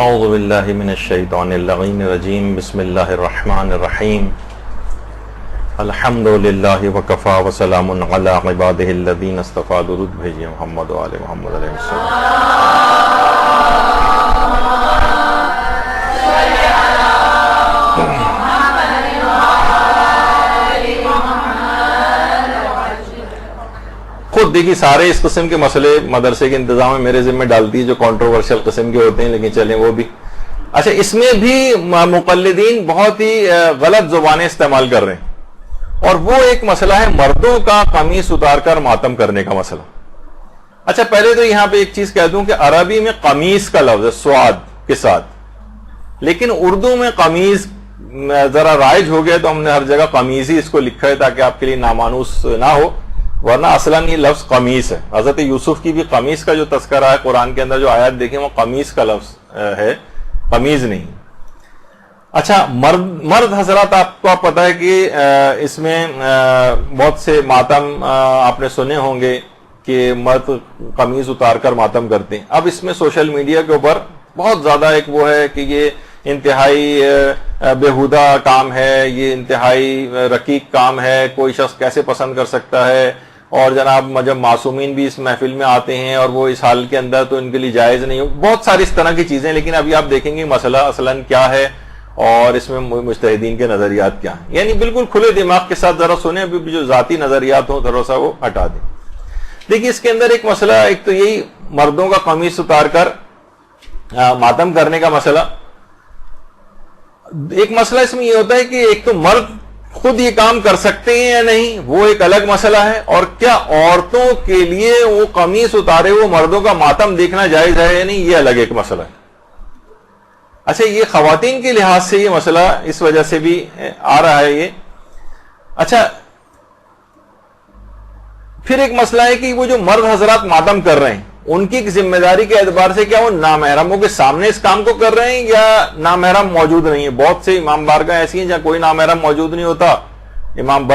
اعوذ باللہ من الشیطان اللعین الرجیم بسم اللہ الرحمن الرحیم الحمد للہ وکفا وسلام علی عبادہ الذین اصطفی درود بھیجئے محمد و آل محمد علیہ السلام۔ خود دیکھیے سارے اس قسم کے مسئلے مدرسے کے انتظام میں میرے ذمہ ڈالتی ہے جو کنٹروورشل قسم کے ہوتے ہیں، لیکن چلیں وہ بھی اچھا۔ اس میں بھی مقلدین بہت ہی غلط زبانیں استعمال کر رہے ہیں، اور وہ ایک مسئلہ ہے مردوں کا قمیص اتار کر ماتم کرنے کا مسئلہ۔ اچھا پہلے تو یہاں پہ ایک چیز کہہ دوں کہ عربی میں قمیص کا لفظ ہے سواد کے ساتھ، لیکن اردو میں قمیض ذرا رائج ہو گیا تو ہم نے ہر جگہ قمیض ہی اس کو لکھا ہے تاکہ آپ کے لیے نامانوس نہ ہو، ورنہ اصلاً یہ لفظ قمیص ہے۔ حضرت یوسف کی بھی قمیص کا جو تذکرہ ہے قرآن کے اندر، جو آیات دیکھیں وہ قمیص کا لفظ ہے، قمیض نہیں۔ اچھا مرد حضرات، آپ کو پتہ ہے کہ اس میں بہت سے ماتم آپ نے سنے ہوں گے کہ مرد قمیض اتار کر ماتم کرتے ہیں۔ اب اس میں سوشل میڈیا کے اوپر بہت زیادہ ایک وہ ہے کہ یہ انتہائی بےہودہ کام ہے، یہ انتہائی رقیق کام ہے، کوئی شخص کیسے پسند کر سکتا ہے، اور جناب جب معصومین بھی اس محفل میں آتے ہیں اور وہ اس حال کے اندر تو ان کے لیے جائز نہیں ہو، بہت ساری اس طرح کی چیزیں۔ لیکن ابھی آپ دیکھیں گے مسئلہ اصلاً کیا ہے اور اس میں مجتہدین کے نظریات کیا ہیں، یعنی بالکل کھلے دماغ کے ساتھ ذرا سنیں، ابھی جو ذاتی نظریات ہوں ذرا سا وہ ہٹا دیں۔ دیکھیے اس کے اندر ایک مسئلہ، ایک تو یہی مردوں کا قمیص اتار کر ماتم کرنے کا مسئلہ۔ ایک مسئلہ اس میں یہ ہوتا ہے کہ ایک تو مرد خود یہ کام کر سکتے ہیں یا نہیں، وہ ایک الگ مسئلہ ہے، اور کیا عورتوں کے لیے وہ قمیص اتارے وہ مردوں کا ماتم دیکھنا جائز ہے یا نہیں، یہ الگ ایک مسئلہ ہے۔ اچھا یہ خواتین کے لحاظ سے یہ مسئلہ اس وجہ سے بھی آ رہا ہے یہ۔ اچھا پھر ایک مسئلہ ہے کہ وہ جو مرد حضرات ماتم کر رہے ہیں ان کی ذمہ داری کے اعتبار سے کیا وہ نامحرموں کے سامنے اس کام کو کر رہے ہیں یا نامحرم موجود نہیں ہے؟ بہت سے امام بارگاہ ایسی ہیں جہاں کوئی نامحرم موجود نہیں ہوتا، امام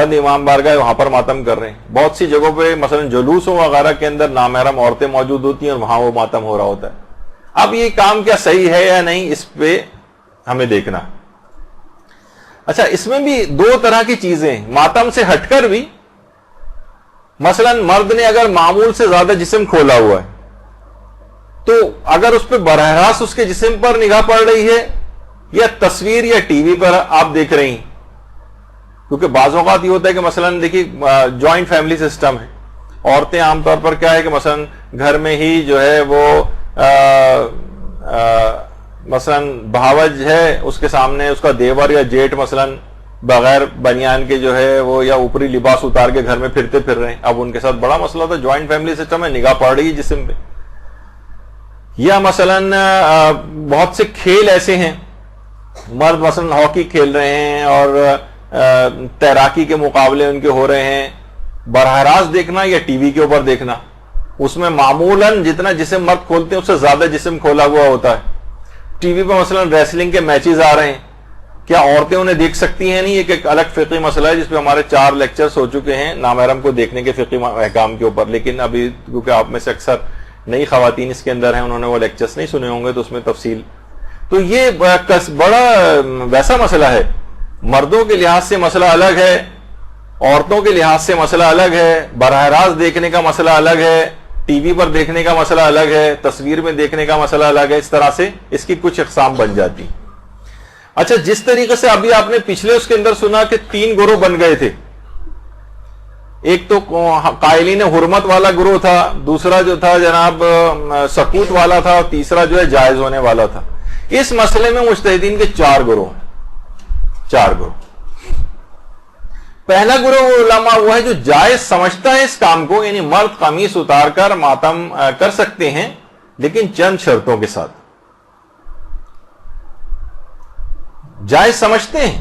بارگاہ وہاں پر ماتم کر رہے ہیں۔ بہت سی جگہوں پہ مثلا جلوسوں وغیرہ کے اندر نامحرم عورتیں موجود ہوتی ہیں اور وہاں وہ ماتم ہو رہا ہوتا ہے۔ اب یہ کام کیا صحیح ہے یا نہیں، اس پہ ہمیں دیکھنا۔ اچھا اس میں بھی دو طرح کی چیزیں ماتم سے ہٹ کر بھی، مثلا مرد نے اگر معمول سے زیادہ جسم کھولا ہوا ہے تو اگر اس پہ براہ راست اس کے جسم پر نگاہ پڑ رہی ہے یا تصویر یا ٹی وی پر آپ دیکھ رہی ہیں، کیونکہ بعض اوقات یہ ہوتا ہے کہ مثلا دیکھیے جوائنٹ فیملی سسٹم ہے، عورتیں عام طور پر کیا ہے کہ مثلا گھر میں ہی جو ہے وہ مثلا بھاوج ہے، اس کے سامنے اس کا دیور یا جیٹ مثلا بغیر بنیان کے جو ہے وہ یا اوپری لباس اتار کے گھر میں پھرتے پھر رہے ہیں۔ اب ان کے ساتھ بڑا مسئلہ تھا، جوائنٹ فیملی سسٹم ہے، نگاہ پڑ رہی ہے جسم پہ۔ یا مثلا بہت سے کھیل ایسے ہیں، مرد مثلا ہاکی کھیل رہے ہیں اور تیراکی کے مقابلے ان کے ہو رہے ہیں، براہ راست دیکھنا یا ٹی وی کے اوپر دیکھنا، اس میں معمولاً جتنا جسم مرد کھولتے ہیں اس سے زیادہ جسم کھولا ہوا ہوتا ہے۔ ٹی وی پہ مثلا ریسلنگ کے میچز آ رہے ہیں، کیا عورتیں انہیں دیکھ سکتی ہیں؟ نہیں، ایک الگ فقہی مسئلہ ہے جس پہ ہمارے 4 لیکچرز ہو چکے ہیں نامحرم کو دیکھنے کے فقہی احکام کے اوپر، لیکن ابھی کیونکہ آپ میں سے اکثر نئی خواتین اس کے اندر ہیں، انہوں نے وہ لیکچرز نہیں سنے ہوں گے تو اس میں تفصیل۔ تو یہ بڑا ویسا مسئلہ ہے، مردوں کے لحاظ سے مسئلہ الگ ہے، عورتوں کے لحاظ سے مسئلہ الگ ہے، براہ راست دیکھنے کا مسئلہ الگ ہے، ٹی وی پر دیکھنے کا مسئلہ الگ ہے، تصویر میں دیکھنے کا مسئلہ الگ ہے۔ اس طرح سے اس کی کچھ اقسام بن جاتی۔ اچھا جس طریقے سے ابھی آپ نے پچھلے اس کے اندر سنا کہ 3 گروہ بن گئے تھے، ایک تو قائلین حرمت والا گروہ تھا، دوسرا جو تھا جناب سکوت والا تھا، اور تیسرا جو ہے جائز ہونے والا تھا۔ اس مسئلے میں مجتہدین کے 4 گروہ ہیں، 4 گروہ۔ پہلا گروہ علماء وہ ہے جو جائز سمجھتا ہے اس کام کو، یعنی مرد قمیص اتار کر ماتم کر سکتے ہیں لیکن چند شرطوں کے ساتھ، جائز سمجھتے ہیں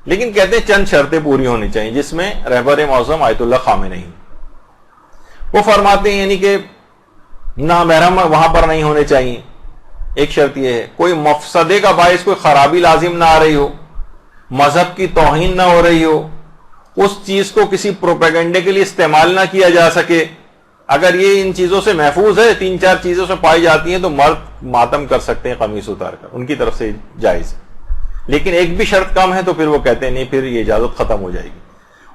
لیکن کہتے ہیں چند شرطیں پوری ہونی چاہیے، جس میں رہبر معظم آیت اللہ خامنئی وہ فرماتے ہیں یعنی کہ نامحرم وہاں پر نہیں ہونے چاہیے۔ ایک شرط یہ ہے کوئی مفسدے کا باعث کوئی خرابی لازم نہ آ رہی ہو، مذہب کی توہین نہ ہو رہی ہو، اس چیز کو کسی پروپیگنڈے کے لیے استعمال نہ کیا جا سکے، اگر یہ ان چیزوں سے محفوظ ہے، 3-4 چیزوں سے پائی جاتی ہیں، تو مرد ماتم کر سکتے ہیں قمیص اتار کر، ان کی طرف سے جائز ہے۔ لیکن ایک بھی شرط کم ہے تو پھر وہ کہتے ہیں نہیں، پھر یہ اجازت ختم ہو جائے گی۔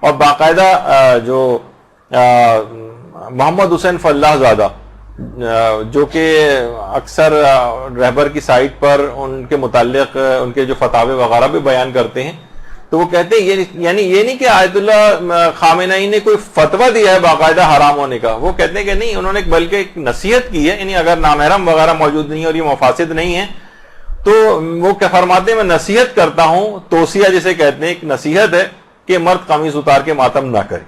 اور باقاعدہ جو محمد حسین فلاح زادہ، جو کہ اکثر رہبر کی سائٹ پر ان کے متعلق ان کے جو فتاوے وغیرہ بھی بیان کرتے ہیں، تو وہ کہتے ہیں یعنی یہ نہیں کہ آیت اللہ خامنہئی نے کوئی فتویٰ دیا ہے باقاعدہ حرام ہونے کا، وہ کہتے ہیں کہ نہیں، انہوں نے بلکہ ایک نصیحت کی ہے، یعنی اگر نامحرم وغیرہ موجود نہیں اور یہ مفاسد نہیں ہیں تو وہ کیا فرماتے ہیں، میں نصیحت کرتا ہوں، توصیہ جسے کہتے ہیں، ایک نصیحت ہے کہ مرد قمیص اتار کے ماتم نہ کرے۔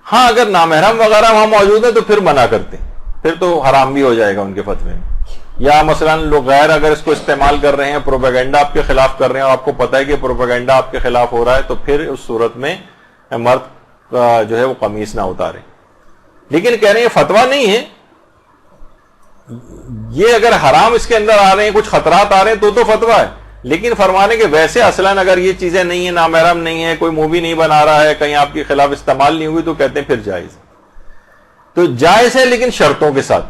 ہاں اگر نامحرم وغیرہ وہاں موجود ہے تو پھر منع کرتے ہیں، پھر تو حرام بھی ہو جائے گا ان کے فتوے میں۔ یا مثلا لوگ غیر اگر اس کو استعمال کر رہے ہیں، پروپیگنڈا آپ کے خلاف کر رہے ہیں اور آپ کو پتہ ہے کہ پروپیگنڈا آپ کے خلاف ہو رہا ہے، تو پھر اس صورت میں مرد جو ہے وہ قمیص نہ اتارے۔ لیکن کہہ رہے ہیں فتویٰ نہیں ہے یہ، اگر حرام اس کے اندر آ رہے ہیں، کچھ خطرات آ رہے ہیں تو فتویٰ ہے، لیکن فرمانے کہ ویسے اصلاً اگر یہ چیزیں نہیں ہیں، نامحرم نہیں ہے، کوئی مووی نہیں بنا رہا ہے، کہیں آپ کے خلاف استعمال نہیں ہوئی، تو کہتے ہیں پھر جائز۔ تو جائز ہے لیکن شرطوں کے ساتھ۔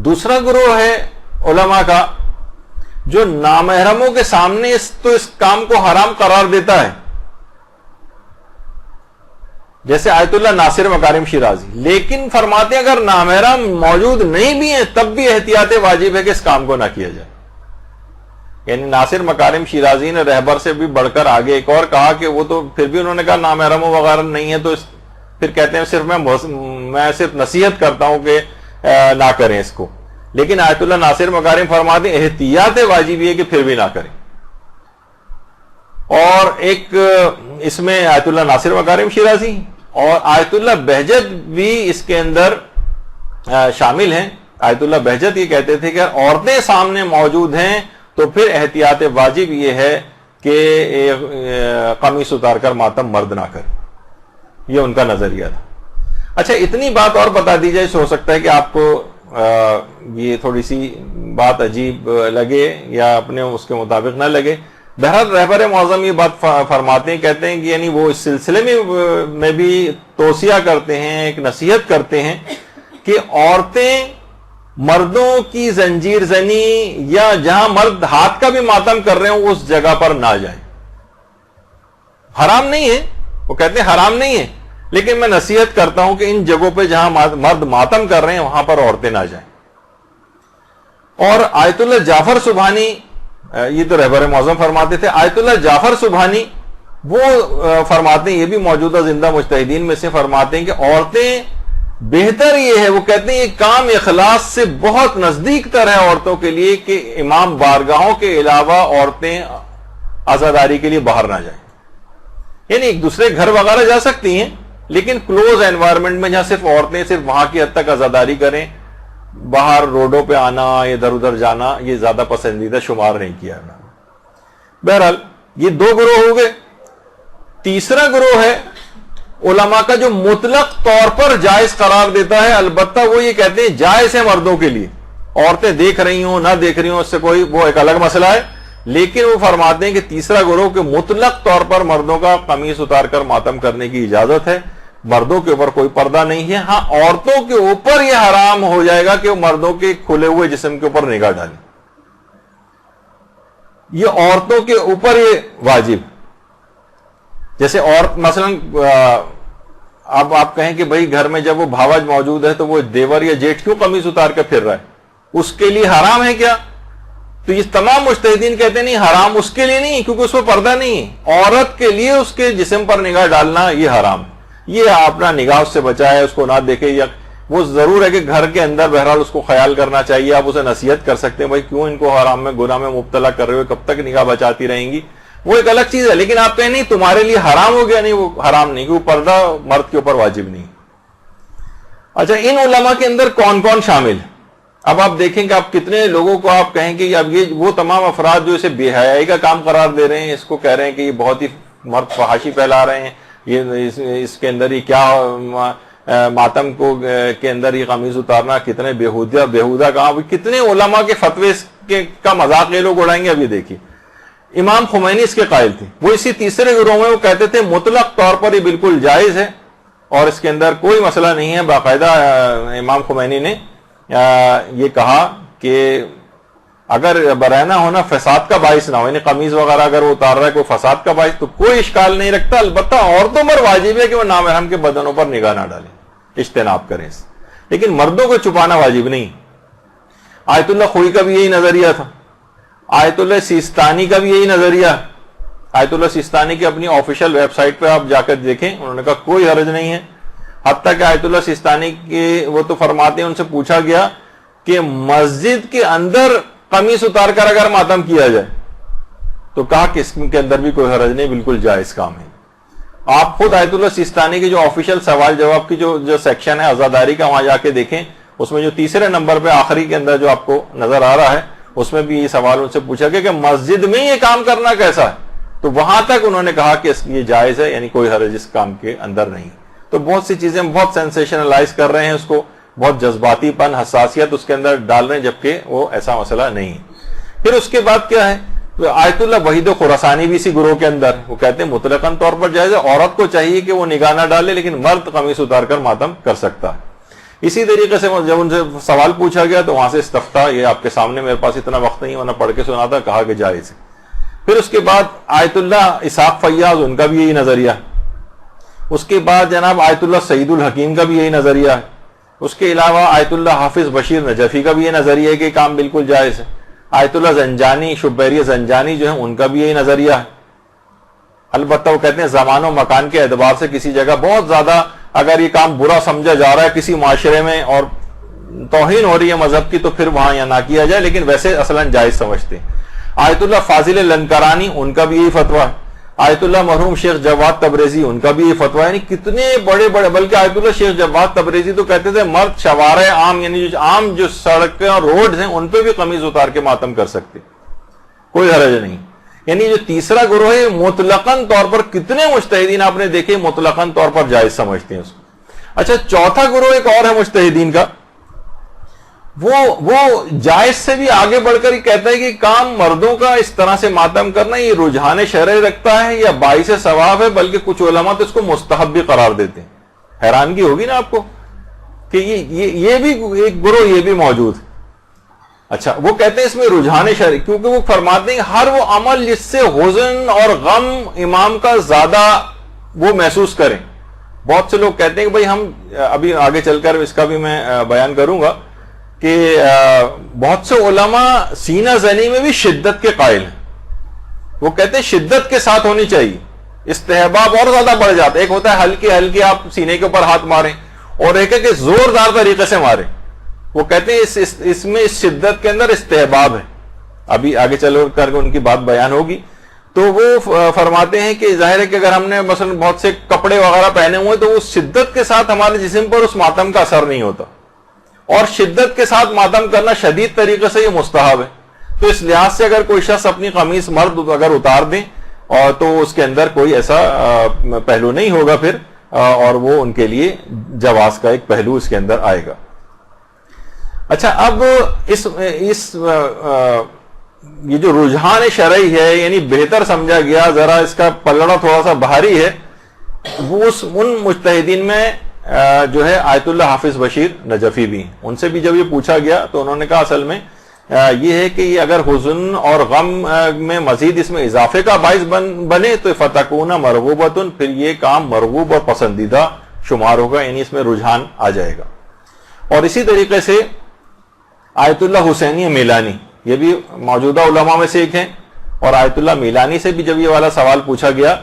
دوسرا گروہ ہے علماء کا جو نامحرموں کے سامنے اس کام کو حرام قرار دیتا ہے، جیسے آیت اللہ ناصر مکارم شیرازی، لیکن فرماتے ہیں اگر نامحرم موجود نہیں بھی ہیں تب بھی احتیاط واجب ہے کہ اس کام کو نہ کیا جائے۔ یعنی ناصر مکارم شیرازی نے رہبر سے بھی بڑھ کر آگے ایک اور کہا کہ وہ تو پھر بھی انہوں نے کہا نامحرموں وغیرہ نہیں ہے، تو پھر کہتے ہیں صرف میں صرف نصیحت کرتا ہوں کہ نہ کریں اس کو، لیکن آیت اللہ ناصر مکارم فرماتے ہیں احتیاط واجب ہے کہ پھر بھی نہ کریں۔ اور ایک اس میں آیت اللہ ناصر مکارم شیرازی اور آیت اللہ بہجت بھی اس کے اندر شامل ہیں۔ آیت اللہ بہجت یہ کہتے تھے کہ عورتیں سامنے موجود ہیں تو پھر احتیاط واجب یہ ہے کہ قمیص اتار کر ماتم مرد نہ کرے، یہ ان کا نظریہ تھا۔ اچھا اتنی بات اور بتا دی جائے، ہو سکتا ہے کہ آپ کو یہ تھوڑی سی بات عجیب لگے یا اپنے اس کے مطابق نہ لگے۔ بہرحال رہبر معظم یہ بات فرماتے ہیں، کہتے ہیں کہ یعنی وہ اس سلسلے میں بھی توصیہ کرتے ہیں، ایک نصیحت کرتے ہیں کہ عورتیں مردوں کی زنجیر زنی یا جہاں مرد ہاتھ کا بھی ماتم کر رہے ہوں اس جگہ پر نہ جائیں۔ حرام نہیں ہے، وہ کہتے ہیں حرام نہیں ہے، لیکن میں نصیحت کرتا ہوں کہ ان جگہوں پہ جہاں مرد ماتم کر رہے ہیں وہاں پر عورتیں نہ جائیں۔ اور آیت اللہ جعفر سبحانی، یہ تو رہبر معظم فرماتے تھے، آیت اللہ جعفر سبحانی وہ فرماتے ہیں، یہ بھی موجودہ زندہ مجتہدین میں سے فرماتے ہیں کہ عورتیں بہتر یہ ہے، وہ کہتے ہیں یہ کام اخلاص سے بہت نزدیک تر ہے عورتوں کے لیے کہ امام بارگاہوں کے علاوہ عورتیں عزاداری کے لیے باہر نہ جائیں۔ یعنی ایک دوسرے گھر وغیرہ جا سکتی ہیں لیکن کلوز انوائرمنٹ میں جہاں صرف عورتیں صرف وہاں کی حد تک عزاداری کریں، باہر روڈوں پہ آنا، ادھر ادھر جانا یہ زیادہ پسندیدہ شمار نہیں کیا۔ بہرحال یہ دو گروہ ہو گئے۔ تیسرا گروہ ہے علماء کا جو مطلق طور پر جائز قرار دیتا ہے، البتہ وہ یہ کہتے ہیں جائز ہے مردوں کے لیے، عورتیں دیکھ رہی ہوں نہ دیکھ رہی ہوں اس سے کوئی وہ ایک الگ مسئلہ ہے، لیکن وہ فرماتے ہیں کہ تیسرا گروہ کے مطلق طور پر مردوں کا قمیص اتار کر ماتم کرنے کی اجازت ہے، مردوں کے اوپر کوئی پردہ نہیں ہے۔ ہاں عورتوں کے اوپر یہ حرام ہو جائے گا کہ وہ مردوں کے کھلے ہوئے جسم کے اوپر نگاہ ڈالیں، یہ عورتوں کے اوپر یہ واجب۔ جیسے عورت مثلا اب آپ کہیں کہ بھئی گھر میں جب وہ بھاوج موجود ہے تو وہ دیور یا جیٹھ کیوں قمیص اتار کے پھر رہا ہے، اس کے لیے حرام ہے کیا؟ تو یہ تمام مجتہدین کہتے ہیں نہیں، حرام اس کے لیے نہیں کیونکہ اس میں پردہ نہیں ہے، عورت کے لیے اس کے جسم پر نگاہ ڈالنا یہ حرام ہے، یہ اپنا نگاہ اس سے بچائے، اس کو نہ دیکھے، یا وہ ضرور ہے کہ گھر کے اندر بہرحال اس کو خیال کرنا چاہیے، آپ اسے نصیحت کر سکتے ہیں بھائی کیوں ان کو حرام میں گناہ میں مبتلا کر رہے ہو، کب تک نگاہ بچاتی رہیں گی، وہ ایک الگ چیز ہے، لیکن آپ کہیں نہیں تمہارے لیے حرام ہو گیا، نہیں وہ حرام نہیں، وہ پردہ مرد کے اوپر واجب نہیں۔ اچھا ان علماء کے اندر کون کون شامل ہے؟ اب آپ دیکھیں کہ آپ کتنے لوگوں کو آپ کہیں کہ اب یہ وہ تمام افراد جو اسے بے حیائی کا کام قرار دے رہے ہیں، اس کو کہہ رہے ہیں کہ یہ بہت ہی مرد فحاشی پھیلا رہے ہیں، یہ اس کے اندر ہی کیا ماتم کو کے اندر یہ قمیض اتارنا کتنے بےہودہ کام، کتنے علماء کے فتوے کا مذاق یہ لوگ اڑائیں گے۔ اب یہ دیکھیے امام خمینی اس کے قائل تھے، وہ اسی تیسرے گروہ میں وہ کہتے تھے مطلق طور پر یہ بالکل جائز ہے اور اس کے اندر کوئی مسئلہ نہیں ہے. باقاعدہ امام خمینی نے یہ کہا کہ اگر برہنہ ہونا فساد کا باعث نہ ہو, یعنی قمیض وغیرہ اگر وہ اتار رہا ہے کوئی فساد کا باعث, تو کوئی اشکال نہیں رکھتا. البتہ عورتوں پر واجب ہے کہ وہ نامحرم کے بدنوں پر نگاہ نہ ڈالیں, اجتناب کریں, لیکن مردوں کو چھپانا واجب نہیں. آیت اللہ خوئی کا بھی یہی نظریہ تھا, آیت اللہ سیستانی کا بھی یہی نظریہ. آیت اللہ سیستانی کی اپنی آفیشیل ویب سائٹ پہ آپ جا کر دیکھیں, انہوں نے کہا کوئی حرج نہیں ہے. حتیٰ کہ آیت اللہ سیستانی کے وہ تو فرماتے ہیں, ان سے پوچھا گیا کہ مسجد کے اندر قمیص اتار کر اگر ماتم کیا جائے تو کہا کہ اس کے اندر بھی کوئی حرج نہیں, بالکل جائز کام ہے. آپ خود آیت اللہ سیستانی کی جو آفیشیل سوال جواب کی جو سیکشن ہے عزاداری کا, وہاں جا کے دیکھیں. اس میں جو تیسرے نمبر پہ آخری کے اندر جو آپ کو نظر آ رہا ہے, اس میں بھی یہ سوال ان سے پوچھا گیا کہ مسجد میں یہ کام کرنا کیسا ہے, تو وہاں تک انہوں نے کہا کہ یہ جائز ہے, یعنی کوئی حرج اس کام کے اندر نہیں. تو بہت سی چیزیں بہت سینسیشنلائز کر رہے ہیں اس کو, بہت جذباتی پن, حساسیت اس کے اندر ڈال رہے ہیں, جبکہ وہ ایسا مسئلہ نہیں. پھر اس کے بعد کیا ہے, آیت اللہ وحید خراسانی بھی اسی گروہ کے اندر, وہ کہتے ہیں مطلقاً طور پر جائز ہے, عورت کو چاہیے کہ وہ نگاہ نہ ڈالے, لیکن مرد قمیص اتار کر ماتم کر سکتا ہے. اسی طریقے سے جب ان سے سوال پوچھا گیا تو وہاں سے استفتاء, یہ آپ کے سامنے, میرے پاس اتنا وقت نہیں ورنہ پڑھ کے سنا تھا, کہا کہ جائز ہے. پھر اس کے بعد آیت اللہ اسحاق فیاض, ان کا بھی یہی نظریہ ہے. اس کے بعد جناب آیت اللہ سعید الحکیم کا بھی یہی نظریہ ہے. اس کے علاوہ آیت اللہ حافظ بشیر نجفی کا بھی یہ نظریہ ہے کہ کام بالکل جائز ہے. آیت اللہ زنجانی, شبیری زنجانی جو ہیں, ان کا بھی یہی نظریہ ہے. البتہ وہ کہتے ہیں زمان و مکان کے اعتبار سے کسی جگہ بہت زیادہ اگر یہ کام برا سمجھا جا رہا ہے کسی معاشرے میں اور توہین ہو رہی ہے مذہب کی, تو پھر وہاں یا نہ کیا جائے, لیکن ویسے اصلاً جائز سمجھتے ہیں. آیت اللہ فاضل لنکرانی, ان کا بھی یہی فتویٰ ہے. آیت اللہ مرحوم شیخ جواد تبریزی, ان کا بھی یہ فتویٰ ہے. یعنی کتنے بڑے بڑے, بلکہ آیت اللہ شیخ جواد تبریزی تو کہتے تھے مرد شوارع عام, یعنی جو عام جو سڑکیں اور روڈز ہیں ان پہ بھی قمیض اتار کے ماتم کر سکتے, کوئی حرج نہیں. یعنی جو تیسرا گروہ ہے مطلقاً طور پر کتنے مجتہدین آپ نے دیکھے مطلقاً طور پر جائز سمجھتے ہیں اس کو. اچھا, چوتھا گروہ ایک اور ہے مجتہدین کا, وہ جائز سے بھی آگے بڑھ کر ہی کہتا ہے کہ کام مردوں کا اس طرح سے ماتم کرنا یہ رجحان شرعی رکھتا ہے یا باعث ثواب ہے, بلکہ کچھ علماء تو اس کو مستحب بھی قرار دیتے ہیں. حیرانگی ہوگی نا آپ کو کہ یہ بھی ایک گروہ یہ بھی موجود ہے. اچھا, وہ کہتے ہیں اس میں رجحان شرعی, کیونکہ وہ فرماتے ہیں ہر وہ عمل جس سے حزن اور غم امام کا زیادہ وہ محسوس کریں. بہت سے لوگ کہتے ہیں کہ بھئی ہم ابھی آگے چل کر اس کا بھی میں بیان کروں گا کہ بہت سے علماء سینہ زنی میں بھی شدت کے قائل ہیں. وہ کہتے ہیں شدت کے ساتھ ہونی چاہیے, استحباب اور زیادہ بڑھ جاتا ہے. ایک ہوتا ہے ہلکی ہلکی آپ سینے کے اوپر ہاتھ ماریں, اور ایک ہے کہ زوردار طریقے سے ماریں. وہ کہتے ہیں اس میں اس شدت کے اندر استحباب ہے. ابھی آگے چل کر کے ان کی بات بیان ہوگی. تو وہ فرماتے ہیں کہ ظاہر ہے کہ اگر ہم نے مثلا بہت سے کپڑے وغیرہ پہنے ہوئے تو اس شدت کے ساتھ ہمارے جسم پر اس ماتم کا اثر نہیں ہوتا, اور شدت کے ساتھ ماتم کرنا شدید طریقے سے یہ مستحب ہے. تو اس لحاظ سے اگر کوئی شخص اپنی قمیص مرد اگر اتار دیں اور تو اس کے اندر کوئی ایسا پہلو نہیں ہوگا پھر, اور وہ ان کے لیے جواز کا ایک پہلو اس کے اندر آئے گا. اچھا, اب یہ جو رجحان شرعی ہے, یعنی بہتر سمجھا گیا, ذرا اس کا پلڑا تھوڑا سا بھاری ہے, وہ ان مجتہدین میں جو ہے آیت اللہ حافظ بشیر نجفی بھی. ان سے بھی جب یہ پوچھا گیا تو انہوں نے کہا اصل میں یہ ہے کہ یہ اگر حزن اور غم میں مزید اس میں اضافے کا باعث بنے تو فتکون مرغوبۃ, پھر یہ کام مرغوب اور پسندیدہ شمار ہوگا, یعنی اس میں رجحان آ جائے گا. اور اسی طریقے سے آیت اللہ حسینی میلانی, یہ بھی موجودہ علماء میں سے ایک ہیں, اور آیت اللہ میلانی سے بھی جب یہ والا سوال پوچھا گیا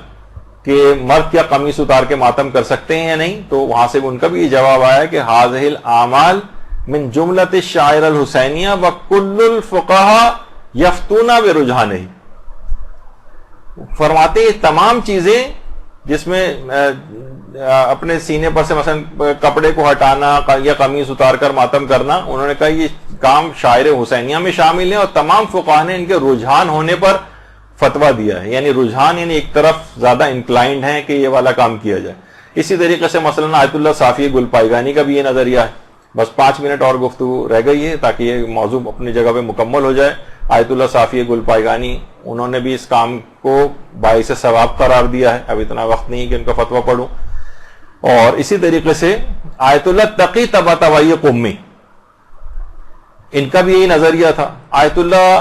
کہ مرد کیا قمیص اتار کے ماتم کر سکتے ہیں یا نہیں, تو وہاں سے ان کا بھی یہ جواب آیا کہ هذه الاعمال من جملۃ الشعائر الحسینیہ وکل الفقہاء یفتون برجحانہ. فرماتے ہیں تمام چیزیں جس میں اپنے سینے پر سے مثلا کپڑے کو ہٹانا یا قمیص اتار کر ماتم کرنا, انہوں نے کہا یہ کام شاعر حسینیہ میں شامل ہیں, اور تمام فقہاء نے ان کے رجحان ہونے پر فتویٰ دیا ہے. یعنی رجحان یعنی ایک طرف زیادہ انکلائنڈ ہیں کہ یہ والا کام کیا جائے. اسی طریقے سے مثلا آیت اللہ صافی گل پائگانی کا بھی یہ نظریہ ہے. بس 5 منٹ اور گفتگو رہ گئی ہے تاکہ یہ موضوع اپنی جگہ پہ مکمل ہو جائے. آیت اللہ صافی گل پائگانی, انہوں نے بھی اس کام کو باعث ثواب قرار دیا ہے. اب اتنا وقت نہیں کہ ان کا فتویٰ پڑھوں. اور اسی طریقے سے آیت اللہ تقی طباطبائی قمی، ان کا بھی یہی نظریہ تھا. آیت اللہ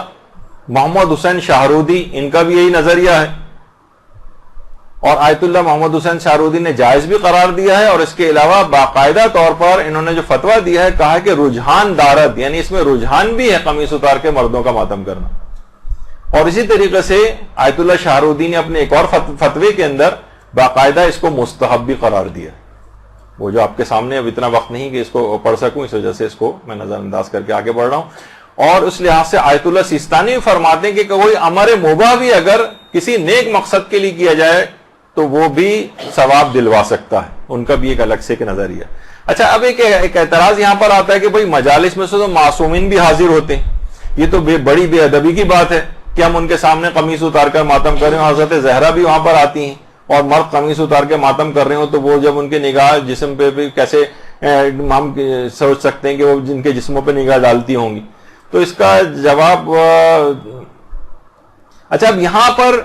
محمد حسین شاہرودی، ان کا بھی یہی نظریہ ہے، اور آیت اللہ محمد حسین شاہرودی نے جائز بھی قرار دیا ہے، اور اس کے علاوہ باقاعدہ طور پر انہوں نے جو فتویٰ دیا ہے، کہا کہ رجحان دارد، یعنی اس میں رجحان بھی ہے قمیص اتار کے مردوں کا ماتم کرنا. اور اسی طریقے سے آیت اللہ شاہرودی نے اپنے ایک اور فتوے کے اندر باقاعدہ اس کو مستحب بھی قرار دیا. وہ جو آپ کے سامنے اب اتنا وقت نہیں کہ اس کو پڑھ سکوں، اس وجہ سے اس کو میں نظر انداز کر کے آگے بڑھ رہا ہوں. اور اس لحاظ سے آیت اللہ سیستانی فرماتے ہیں کہ کوئی امر مباح بھی اگر کسی نیک مقصد کے لیے کیا جائے تو وہ بھی ثواب دلوا سکتا ہے. ان کا بھی ایک الگ سے نظریہ. اچھا، اب ایک اعتراض یہاں پر آتا ہے کہ بھئی مجالس میں سے تو معصومین بھی حاضر ہوتے ہیں، یہ تو بڑی بے ادبی کی بات ہے کہ ہم ان کے سامنے قمیص اتار کر ماتم کر رہے ہیں. حضرت زہرا بھی وہاں پر آتی ہیں اور مرد قمیص اتار کے ماتم کر رہے ہوں تو وہ جب ان کے نگاہ جسم پہ بھی کیسے ہم سوچ سکتے ہیں کہ وہ جن کے جسموں پہ نگاہ ڈالتی ہوں گی. تو اس کا جواب اچھا، اب یہاں پر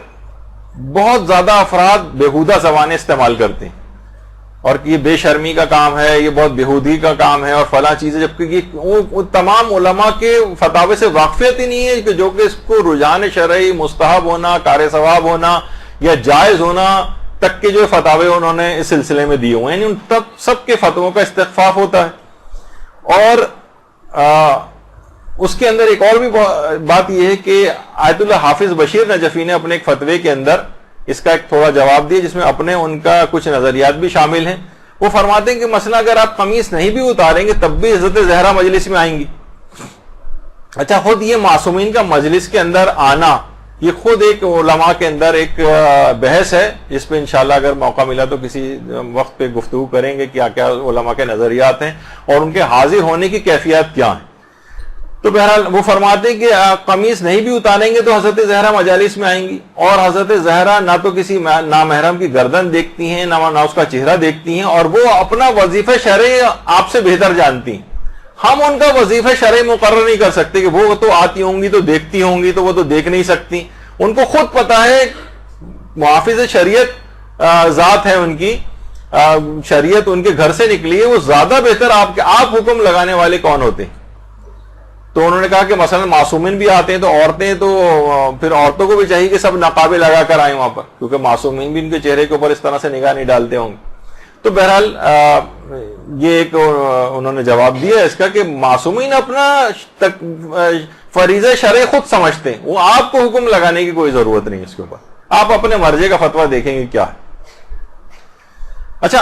بہت زیادہ افراد بیہودہ زبانیں استعمال کرتے ہیں اور یہ بے شرمی کا کام ہے، یہ بہت بیہودی کا کام ہے اور فلاں چیزیں، جبکہ یہ تمام علماء کے فتاوے سے واقفیت ہی نہیں ہے کہ جو کہ اس کو رجحان شرعی، مستحب ہونا، کار ثواب ہونا یا جائز ہونا تک کے جو فتاوے انہوں نے اس سلسلے میں دیے ہوئے ہیں، یعنی ان سب کے فتووں کا استخفاف ہوتا ہے. اور اس کے اندر ایک اور بھی بات یہ ہے کہ آیت اللہ حافظ بشیر نجفی نے اپنے ایک فتوے کے اندر اس کا ایک تھوڑا جواب دیا، جس میں اپنے ان کا کچھ نظریات بھی شامل ہیں. وہ فرماتے ہیں کہ مثلا اگر آپ قمیص نہیں بھی اتاریں گے تب بھی حضرت زہرا مجلس میں آئیں گی. اچھا، خود یہ معصومین کا مجلس کے اندر آنا یہ خود ایک علماء کے اندر ایک بحث ہے، جس پہ انشاءاللہ اگر موقع ملا تو کسی وقت پہ گفتگو کریں گے کیا کیا علماء کے نظریات ہیں اور ان کے حاضر ہونے کی کیفیات کیا ہیں. تو بہرحال وہ فرماتے ہیں کہ قمیص نہیں بھی اتاریں گے تو حضرت زہرا مجالس میں آئیں گی، اور حضرت زہرا نہ تو کسی نامحرم کی گردن دیکھتی ہیں نہ اس کا چہرہ دیکھتی ہیں، اور وہ اپنا وظیفہ شرعی آپ سے بہتر جانتی ہیں. ہم ان کا وظیفہ شرعی مقرر نہیں کر سکتے کہ وہ تو آتی ہوں گی تو دیکھتی ہوں گی تو وہ تو دیکھ نہیں سکتی. ان کو خود پتا ہے، محافظ شریعت ذات ہے ان کی، شریعت ان کے گھر سے نکلی ہے، وہ زیادہ بہتر آپ حکم لگانے والے کون ہوتے ہیں. تو انہوں نے کہا کہ مثلا معصومین بھی آتے ہیں تو عورتیں تو پھر عورتوں کو بھی چاہیے کہ سب نقابیں لگا کر آئیں وہاں پر، کیونکہ معصومین بھی ان کے چہرے کے اوپر اس طرح سے نگاہ نہیں ڈالتے ہوں گے. تو بہرحال یہ ایک انہوں نے جواب دیا اس کا کہ معصومین اپنا فریضہ شرعی خود سمجھتے ہیں، وہ آپ کو حکم لگانے کی کوئی ضرورت نہیں اس کے اوپر، آپ اپنے مرضی کا فتویٰ دیکھیں گے کیا ہے. اچھا،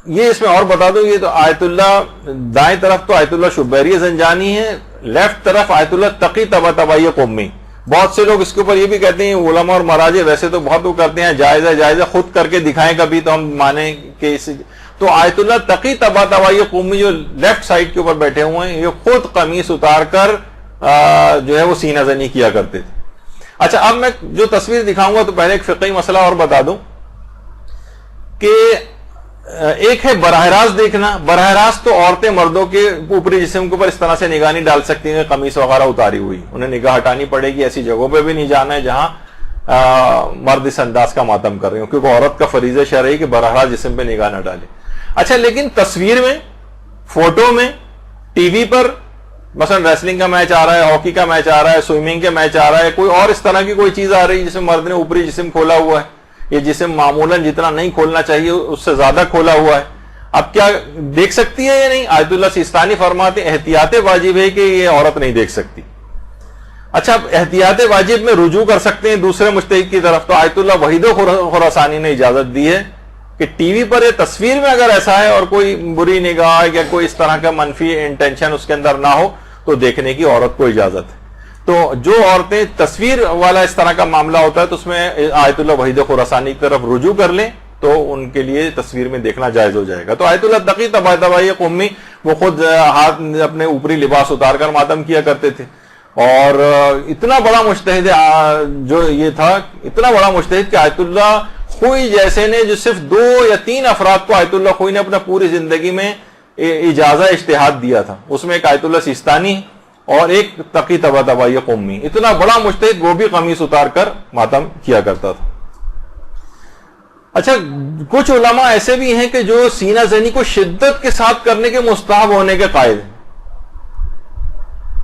یہ اس میں اور بتا دوں، یہ تو آیت اللہ دائیں طرف تو آیت اللہ شبیری زنجانی ہے، لیفٹ طرف آیت اللہ تقی طباطبائی قمی. بہت سے لوگ اس کے اوپر یہ بھی کہتے ہیں، علماء اور مراجع ویسے تو بہت وہ کرتے ہیں جائز ہے خود کر کے دکھائیں کبھی تو ہم مانیں کہ تو آیت اللہ تقی طباطبائی قمی جو لیفٹ سائڈ کے اوپر بیٹھے ہوئے ہیں، یہ خود قمیص اتار کر جو ہے وہ سینہ زنی کیا کرتے تھے. اچھا، اب میں جو تصویر دکھاؤں گا تو پہلے ایک فقہی مسئلہ اور بتا دوں کہ ایک ہے براہ راست دیکھنا. براہ راست تو عورتیں مردوں کے اوپری جسم کے اوپر اس طرح سے نگاہ نہیں ڈال سکتی ہیں، قمیص وغیرہ اتاری ہوئی، انہیں نگاہ ہٹانی پڑے گی. ایسی جگہوں پہ بھی نہیں جانا ہے جہاں مرد اس انداز کا ماتم کر رہے ہوں، کیونکہ عورت کا فریضہ شرعی کہ براہ راست جسم پہ نگاہ نہ ڈالے. اچھا، لیکن تصویر میں، فوٹو میں، ٹی وی پر مثلا ریسلنگ کا میچ آ رہا ہے، ہاکی کا میچ آ رہا ہے، سوئمنگ کا میچ آ رہا ہے، کوئی اور اس طرح کی کوئی چیز آ رہی ہے جس میں مرد نے اوپری جسم کھولا ہوا ہے، یہ جسم معمولاً جتنا نہیں کھولنا چاہیے اس سے زیادہ کھولا ہوا ہے، اب کیا دیکھ سکتی ہے یا نہیں؟ آیت اللہ سیستانی فرماتے احتیاط واجب ہے کہ یہ عورت نہیں دیکھ سکتی. اچھا، اب احتیاط واجب میں رجوع کر سکتے ہیں دوسرے مجتہد کی طرف. تو آیت اللہ وحید خراسانی نے اجازت دی ہے کہ ٹی وی پر یا تصویر میں اگر ایسا ہے اور کوئی بری نگاہ یا کوئی اس طرح کا منفی انٹینشن اس کے اندر نہ ہو تو دیکھنے کی عورت کو اجازت ہے. تو جو عورتیں تصویر والا اس طرح کا معاملہ ہوتا ہے تو اس میں آیت اللہ وحید خراسانی کی طرف رجوع کر لیں تو ان کے لیے تصویر میں دیکھنا جائز ہو جائے گا. تو آیت اللہ تقی طباطبائی قمی وہ خود ہاتھ اپنے اوپری لباس اتار کر ماتم کیا کرتے تھے، اور اتنا بڑا مجتہد جو یہ تھا، اتنا بڑا مجتہد کہ آیت اللہ خوئی جیسے نے جو صرف 2 یا 3 افراد کو آیت اللہ خوئی نے اپنا پوری زندگی میں اجازہ اجتہاد دیا تھا، اس میں ایک آیت اللہ سیستانی اور ایک تقی طباطبائی قمی. اتنا بڑا مجتہد وہ بھی قمیص اتار کر ماتم کیا کرتا تھا. اچھا کچھ علماء ایسے بھی ہیں کہ جو سینہ زنی کو شدت کے ساتھ کرنے کے مستحب ہونے کے قائل ہیں.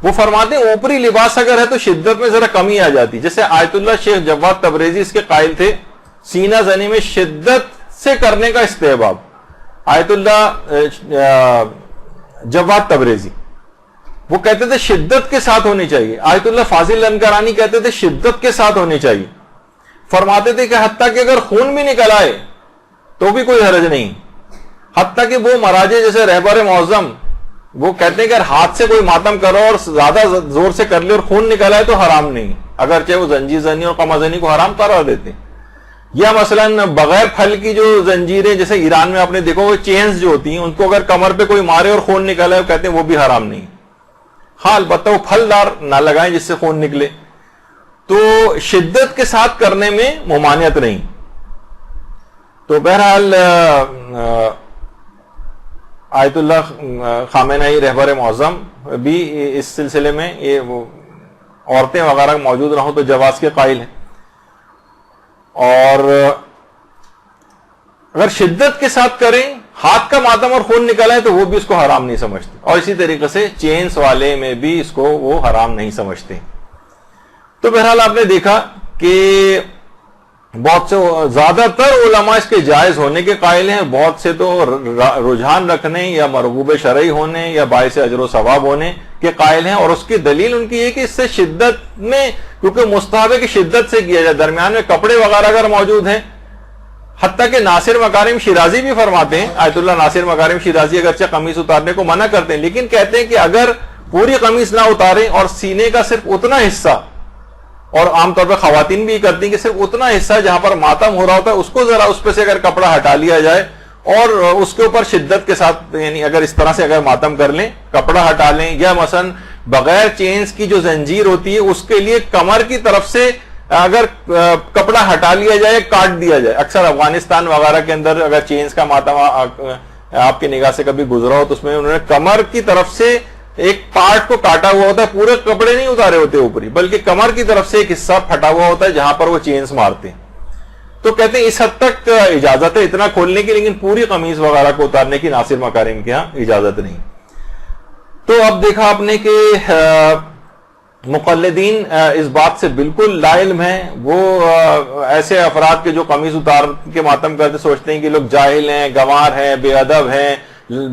وہ فرماتے ہیں اوپری لباس اگر ہے تو شدت میں ذرا کمی آ جاتی. جیسے آیت اللہ شیخ جواد تبریزی اس کے قائل تھے سینہ زنی میں شدت سے کرنے کا استحباب. آیت اللہ جواد تبریزی وہ کہتے تھے شدت کے ساتھ ہونی چاہیے. آیت اللہ فاضل لنکرانی کہتے تھے شدت کے ساتھ ہونی چاہیے. فرماتے تھے کہ حتیٰ کہ اگر خون بھی نکل آئے تو بھی کوئی حرج نہیں. حتیٰ کہ وہ مراجع جیسے رہبر معظم وہ کہتے ہیں کہ اگر ہاتھ سے کوئی ماتم کرو اور زیادہ زور سے کر لے اور خون نکل آئے تو حرام نہیں، اگرچہ وہ زنجیر زنی اور قمع زنی کو حرام قرار دیتے ہیں. یا مثلا بغیر پھل کی جو زنجیریں جیسے ایران میں آپ نے دیکھو وہ چینز جو ہوتی ہیں ان کو اگر کمر پہ کوئی مارے اور خون نکل آئے کہتے ہیں وہ بھی حرام نہیں. ہاں البتہ وہ پھلدار نہ لگائیں جس سے خون نکلے. تو شدت کے ساتھ کرنے میں ممانعت نہیں. تو بہرحال آیت اللہ خامنہئی رہبر معظم بھی اس سلسلے میں یہ عورتیں وغیرہ موجود نہ ہو تو جواز کے قائل ہیں. اور اگر شدت کے ساتھ کریں ہاتھ کا ماتم اور خون نکلا ہے تو وہ بھی اس کو حرام نہیں سمجھتے. اور اسی طریقے سے چینز والے میں بھی اس کو وہ حرام نہیں سمجھتے. تو بہرحال آپ نے دیکھا کہ بہت سے زیادہ تر علماء اس کے جائز ہونے کے قائل ہیں، بہت سے تو رجحان رکھنے یا مرغوب شرعی ہونے یا باعث اجر و ثواب ہونے کے قائل ہیں. اور اس کی دلیل ان کی یہ کہ اس سے شدت میں کیونکہ مستحب ہے کہ شدت سے کیا جائے، درمیان میں کپڑے وغیرہ اگر موجود ہیں. حتیٰ کہ ناصر مکارم شیرازی بھی فرماتے ہیں، آیت اللہ ناصر مکارم شیرازی اگرچہ قمیص اتارنے کو منع کرتے ہیں لیکن کہتے ہیں کہ اگر پوری قمیص نہ اتاریں اور سینے کا صرف اتنا حصہ، اور عام طور پہ خواتین بھی کرتی ہیں کہ صرف اتنا حصہ جہاں پر ماتم ہو رہا ہوتا ہے اس کو ذرا اس پہ سے اگر کپڑا ہٹا لیا جائے اور اس کے اوپر شدت کے ساتھ یعنی اگر اس طرح سے اگر ماتم کر لیں، کپڑا ہٹا لیں، یا مثلا بغیر چینز کی جو زنجیر ہوتی ہے اس کے لیے کمر کی طرف سے اگر کپڑا ہٹا لیا جائے، کاٹ دیا جائے. اکثر افغانستان وغیرہ کے اندر اگر چینز کا ماتم آپ کی نگاہ سے کبھی گزرا ہو تو اس میں انہوں نے کمر کی طرف سے ایک پارٹ کو کاٹا ہوا ہوتا ہے، پورے کپڑے نہیں اتارے ہوتے اوپری، بلکہ کمر کی طرف سے ایک حصہ پھٹا ہوا ہوتا ہے جہاں پر وہ چینز مارتے ہیں. تو کہتے ہیں اس حد تک اجازت ہے اتنا کھولنے کی، لیکن پوری قمیض وغیرہ کو اتارنے کی ناصر مکارم کے ہاں اجازت نہیں. تو اب دیکھا آپ نے کہ مقلدین اس بات سے بالکل لا علم ہیں. وہ ایسے افراد کے جو قمیض اتار کے ماتم کرتے سوچتے ہیں کہ لوگ جاہل ہیں، گنوار ہیں، بے ادب ہیں،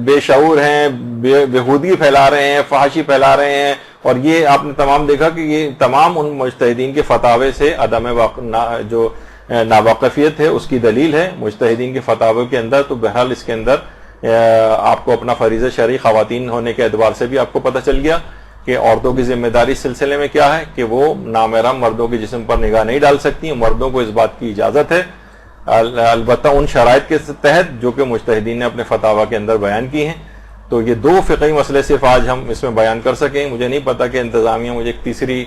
بے شعور ہیں، بےہودگی پھیلا رہے ہیں، فحاشی پھیلا رہے ہیں. اور یہ آپ نے تمام دیکھا کہ یہ تمام ان مجتہدین کے فتاوے سے عدم جو ناواقفیت ہے اس کی دلیل ہے مجتہدین کے فتاوے کے اندر. تو بہرحال اس کے اندر آپ کو اپنا فریضہ شرعی خواتین ہونے کے اعتبار سے بھی آپ کو پتہ چل گیا کہ عورتوں کی ذمہ داری اس سلسلے میں کیا ہے کہ وہ نامحرم مردوں کے جسم پر نگاہ نہیں ڈال سکتی. مردوں کو اس بات کی اجازت ہے البتہ ان شرائط کے تحت جو کہ مجتہدین نے اپنے فتاوی کے اندر بیان کی ہیں. تو یہ دو فقہی مسئلے صرف آج ہم اس میں بیان کر سکیں. مجھے نہیں پتا کہ انتظامیہ مجھے ایک تیسری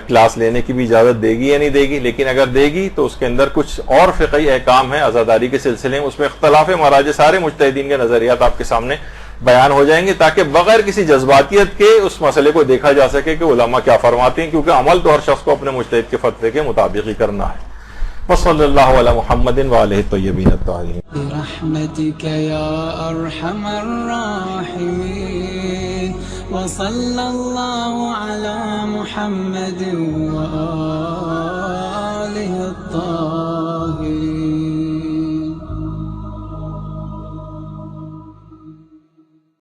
کلاس لینے کی بھی اجازت دے گی یا نہیں دے گی، لیکن اگر دے گی تو اس کے اندر کچھ اور فقہی احکام ہیں عزاداری کے سلسلے میں، اس میں اختلاف مراجع سارے مجتہدین کے نظریات آپ کے سامنے بیان ہو جائیں گے تاکہ بغیر کسی جذباتیت کے اس مسئلے کو دیکھا جا سکے کہ علماء کیا فرماتے ہیں، کیونکہ عمل تو ہر شخص کو اپنے مجتہد کے فتوے کے مطابق ہی کرنا ہے. وصلی اللہ علی محمد وآلہ الطیبین الطاہرین. برحمتک یا ارحم الراحمین وصلی اللہ علی محمد وآلہ